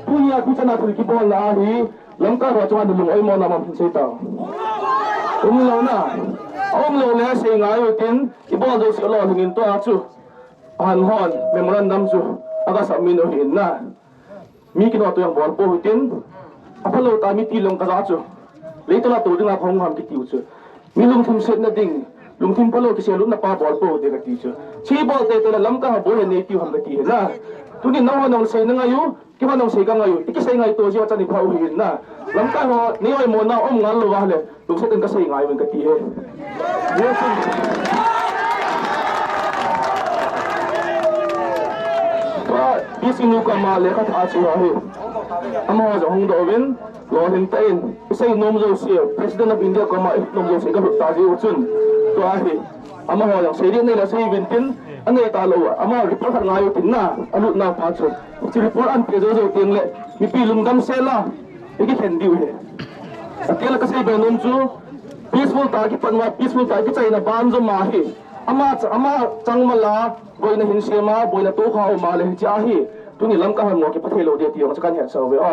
Punya kucana terki bol lahi lamka ro chwa dulu oi mo na ma phse ta lo na lo le se ngai tin ibol do si lo hingin to achu han hon memorandum chu aga submit hin na mi kino to yang bol po tin apalo ta mi ti long ka za chu le to na to dinga khong ham ki tiu chu mi lung thum set na ding lung thim palo ki se lu na pa bol po de ka ti chu chi bol te to na lamka ha bo ne ti ham ka ti na tuni nawa nong sei na ngayu ki ma nong sei ka ngayu iki sei ngai to ji cha ni phau hin na lam ka ho ni oi mo na om ngal lo wa le lu se ten ka sei ngai wen ka ti he wa bi sinu ka ma le ka tha chi wa he ama ho hong do win lo hin tain sei nom zo si president of india ka ma nom zo sei ka ta ji uchun to a he ama ho yang sei ne la sei win tin ane ta lo ama report ngayo tin na alut na pa chu chi report an pe zo tin le mi pi lum gam se la iki khen diu he akela ka sei be nom chu peaceful ta ki panwa peaceful ta ki chai na ban zo ma hi ama chang ma la boi na hin se ma boi na to kha ma le cha hi tu ni lam ka han ngo ki pathe lo de ti ong chakan he so we a